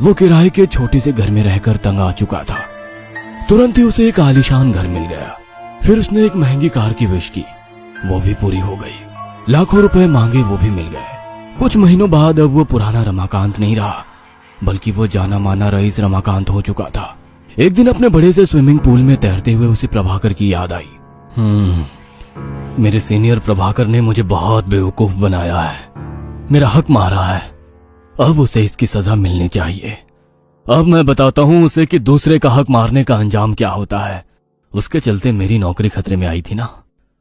वो किराए के छोटे से घर में रहकर तंग आ चुका था। तुरंत ही उसे एक आलीशान घर मिल गया। फिर उसने एक महंगी कार की विश की, वो भी पूरी हो गई। लाखों रुपए मांगे, वो भी मिल गए। कुछ महीनों बाद अब वो पुराना रमाकांत नहीं रहा, बल्कि वो जाना माना रईस रमाकांत हो चुका था। एक दिन अपने बड़े से स्विमिंग पूल में तैरते हुए उसे प्रभाकर की याद आई। मेरे सीनियर प्रभाकर ने मुझे बहुत बेवकूफ बनाया है, मेरा हक मारा है। अब उसे इसकी सजा मिलनी चाहिए। अब मैं बताता हूं उसे कि दूसरे का हक मारने का अंजाम क्या होता है। उसके चलते मेरी नौकरी खतरे में आई थी ना,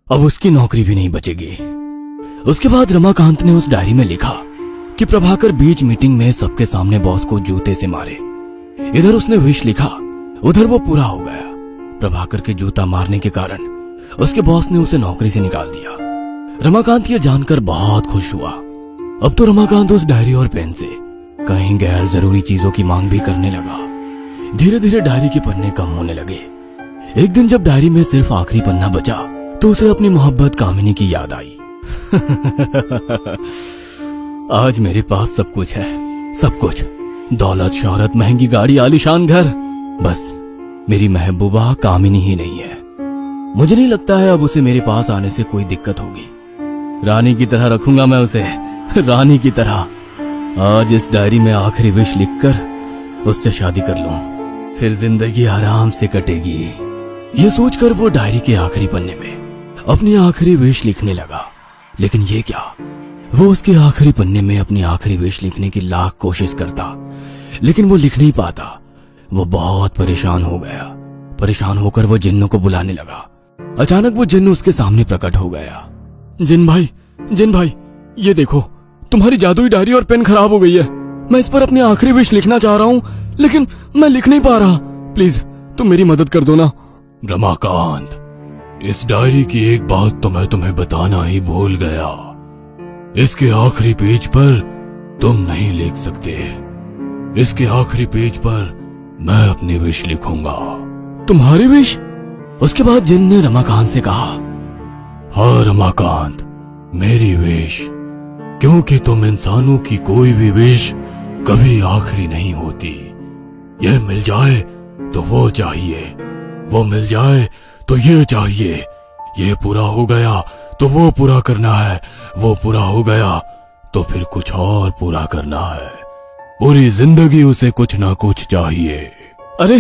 अब उसकी नौकरी भी नहीं बचेगी। उसके बाद रमाकांत ने उस डायरी में लिखा कि प्रभाकर बीच मीटिंग में सबके सामने बॉस को जूते से मारे। इधर उसने विश लिखा, उधर वो पूरा हो गया। प्रभाकर के जूता मारने के कारण उसके बॉस ने उसे नौकरी से निकाल दिया। रमाकांत ये जानकर बहुत खुश हुआ। अब तो रमाकांत उस डायरी और पेन से कहीं गैर जरूरी चीजों की मांग भी करने लगा। धीरे धीरे डायरी के पन्ने कम होने लगे। एक दिन जब डायरी में सिर्फ आखिरी पन्ना बचा तो उसे अपनी मोहब्बत कामिनी की याद आई। आज मेरे पास सब कुछ है, सब कुछ, दौलत, शोहरत, महंगी गाड़ी, आलीशान घर, बस मेरी महबूबा कामिनी ही नहीं है। मुझे नहीं लगता है अब उसे मेरे पास आने से कोई दिक्कत होगी। रानी की तरह रखूंगा मैं उसे, रानी की तरह। आज इस डायरी में आखिरी विश लिखकर उससे शादी कर लूं, फिर जिंदगी आराम से कटेगी। ये सोचकर वो डायरी के आखिरी पन्ने में अपनी आखिरी विश लिखने लगा। लेकिन ये क्या, वो उसके आखिरी पन्ने में अपनी आखिरी विश लिखने की लाख कोशिश करता, लेकिन वो लिख नहीं पाता। वो बहुत परेशान हो गया। परेशान होकर वो जिन्नों को बुलाने लगा। अचानक वो जिन्न उसके सामने प्रकट हो गया। जिन भाई, ये देखो, तुम्हारी जादुई डायरी और पेन खराब हो गई है। मैं इस पर अपनी आखिरी विश लिखना चाह रहा हूँ, लेकिन मैं लिख नहीं पा रहा। प्लीज तुम मेरी मदद कर दो ना। रमाकांत, इस डायरी की एक बात तो मैं तुम्हें बताना ही भूल गया। इसके आखिरी पेज पर तुम नहीं लिख सकते। इसके आखिरी पेज पर मैं अपनी विश लिखूंगा। तुम्हारी विश? उसके बाद जिन ने रमाकांत से कहा, हाँ रमाकांत, मेरी विश, क्योंकि तुम इंसानों की कोई भी विश कभी आखिरी नहीं होती। यह मिल जाए तो वो चाहिए, वो मिल जाए तो ये चाहिए, ये पूरा हो गया तो वो पूरा करना है, वो पूरा हो गया तो फिर कुछ और पूरा करना है। पूरी जिंदगी उसे कुछ ना कुछ चाहिए। अरे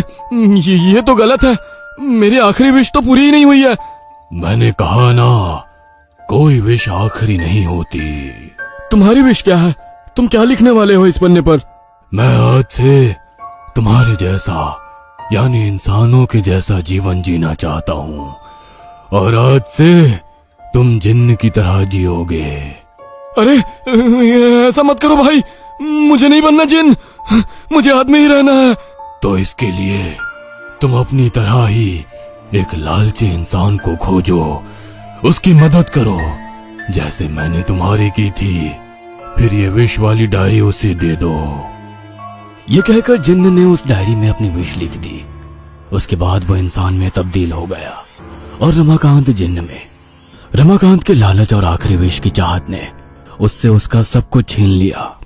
ये तो गलत है, मेरी आखिरी विश तो पूरी ही नहीं हुई है। मैंने कहा ना, कोई विश आखिरी नहीं होती। तुम्हारी विश क्या है? तुम क्या लिखने वाले हो इस पन्ने पर? मैं आज से तुम्हारे जैसा, यानी इंसानों के जैसा जीवन जीना चाहता हूँ, और आज से तुम जिन्न की तरह जियोगे। अरे ऐसा मत करो भाई, मुझे नहीं बनना जिन्न, मुझे आदमी ही रहना है। तो इसके लिए तुम अपनी तरह ही एक लालची इंसान को खोजो, उसकी मदद करो जैसे मैंने तुम्हारी की थी, फिर ये विश वाली डायरी उसे दे दो। ये कहकर जिन्न ने उस डायरी में अपनी विश लिख दी। उसके बाद वो इंसान में तब्दील हो गया और रमाकांत जिन्न में। रमाकांत के लालच और आखिरी विश की चाहत ने उससे उसका सब कुछ छीन लिया।